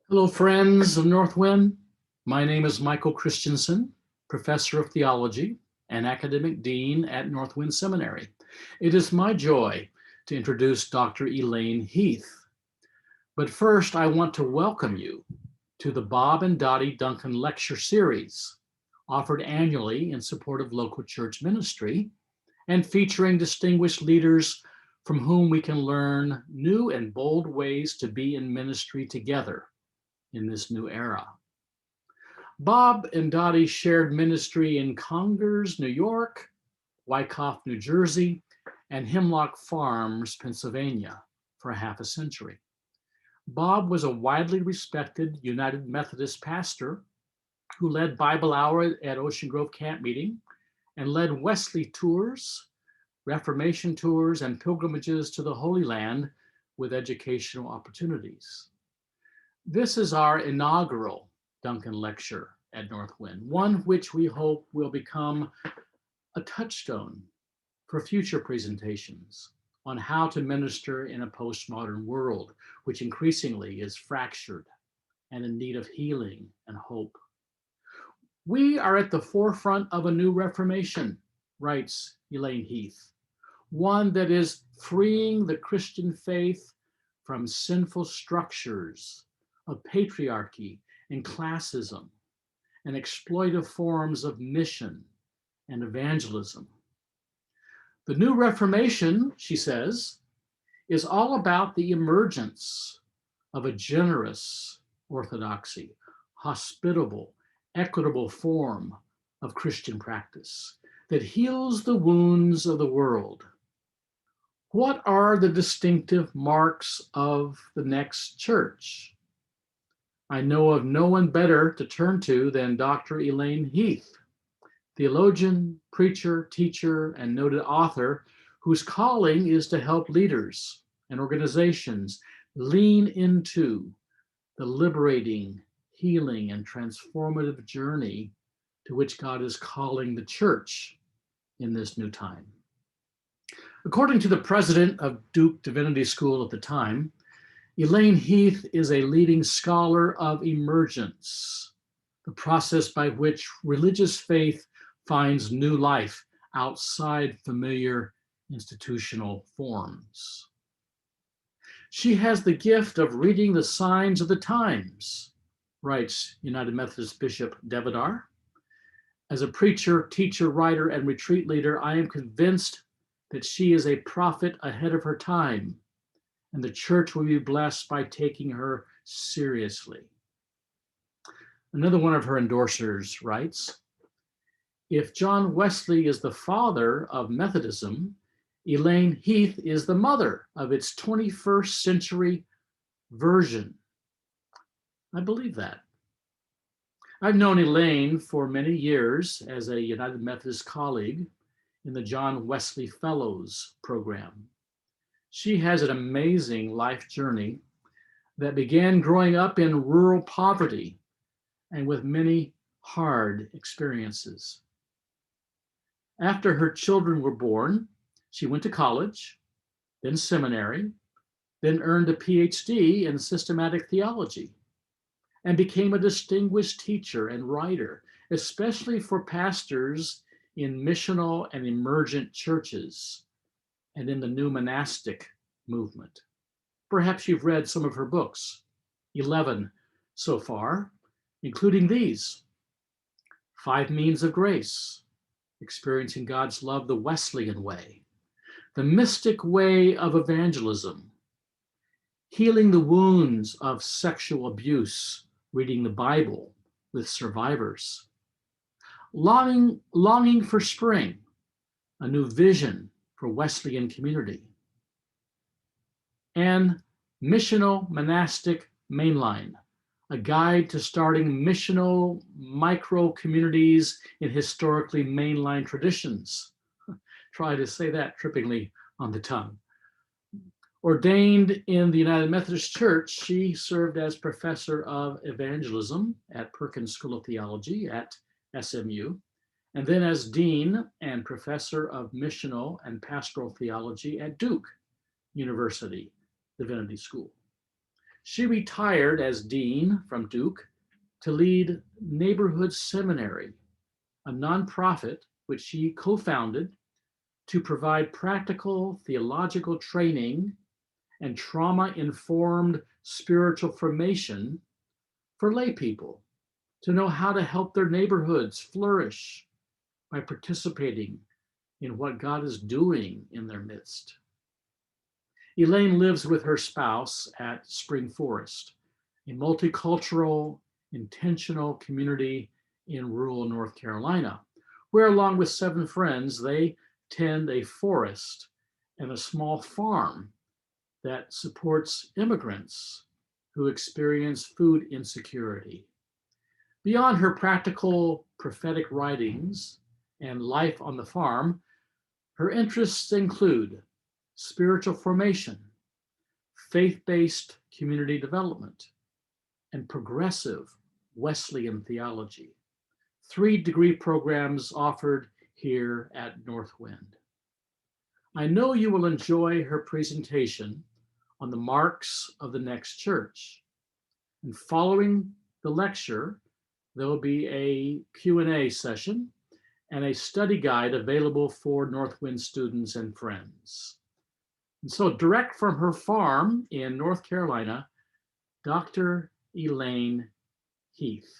Hello, friends of Northwind. My name is Michael Christensen, Professor of Theology and Academic Dean at Northwind Seminary. It is my joy to introduce Dr. Elaine Heath. But first, I want to welcome you to the Bob and Dottie Duncan Lecture Series, offered annually in support of local church ministry and featuring distinguished leaders from whom we can learn new and bold ways to be in ministry together in this new era. Bob and Dottie shared ministry in Congers, New York, Wyckoff, New Jersey, and Hemlock Farms, Pennsylvania, for half a century. Bob was a widely respected United Methodist pastor who led Bible Hour at Ocean Grove Camp Meeting and led Wesley tours, Reformation tours, and pilgrimages to the Holy Land with educational opportunities. This is our inaugural Duncan lecture at Northwind, one which we hope will become a touchstone for future presentations on how to minister in a postmodern world, which increasingly is fractured and in need of healing and hope. We are at the forefront of a new Reformation, writes Elaine Heath, one that is freeing the Christian faith from sinful structures of patriarchy and classism and exploitive forms of mission and evangelism. The new Reformation, she says, is all about the emergence of a generous orthodoxy, hospitable, equitable form of Christian practice that heals the wounds of the world. What are the distinctive marks of the next church? I know of no one better to turn to than Dr. Elaine Heath, theologian, preacher, teacher, and noted author whose calling is to help leaders and organizations lean into the liberating, healing, and transformative journey to which God is calling the church in this new time. According to the president of Duke Divinity School at the time, Elaine Heath is a leading scholar of emergence, the process by which religious faith finds new life outside familiar institutional forms. She has the gift of reading the signs of the times, writes United Methodist Bishop Devidar. As a preacher, teacher, writer, and retreat leader, I am convinced that she is a prophet ahead of her time, and the church will be blessed by taking her seriously. Another one of her endorsers writes, if John Wesley is the father of Methodism, Elaine Heath is the mother of its 21st century version. I believe that. I've known Elaine for many years as a United Methodist colleague in the John Wesley Fellows program. She has an amazing life journey that began growing up in rural poverty and with many hard experiences. After her children were born, she went to college, then seminary, then earned a PhD in systematic theology, and became a distinguished teacher and writer, especially for pastors in missional and emergent churches and in the new monastic movement. Perhaps you've read some of her books, 11 so far, including these: 5 Means of Grace, Experiencing God's Love the Wesleyan Way, The Mystic Way of Evangelism, Healing the Wounds of Sexual Abuse, Reading the Bible with Survivors, Longing for Spring, A New Vision for Wesleyan Community, and Missional Monastic Mainline, a guide to starting missional micro-communities in historically mainline traditions. Try to say that trippingly on the tongue. Ordained in the United Methodist Church, she served as professor of evangelism at Perkins School of Theology at SMU, and then as dean and professor of missional and pastoral theology at Duke University Divinity School. She retired as dean from Duke to lead Neighborhood Seminary, a nonprofit which she co-founded to provide practical theological training and trauma-informed spiritual formation for lay people to know how to help their neighborhoods flourish by participating in what God is doing in their midst. Elaine lives with her spouse at Spring Forest, a multicultural, intentional community in rural North Carolina, where, along with 7 friends, they tend a forest and a small farm that supports immigrants who experience food insecurity. Beyond her practical prophetic writings and life on the farm, her interests include spiritual formation, faith-based community development, and progressive Wesleyan theology, 3 degree programs offered here at Northwind. I know you will enjoy her presentation on the marks of the next church. And following the lecture, there will be a Q&A session and a study guide available for Northwind students and friends. And so, direct from her farm in North Carolina, Dr. Elaine Heath.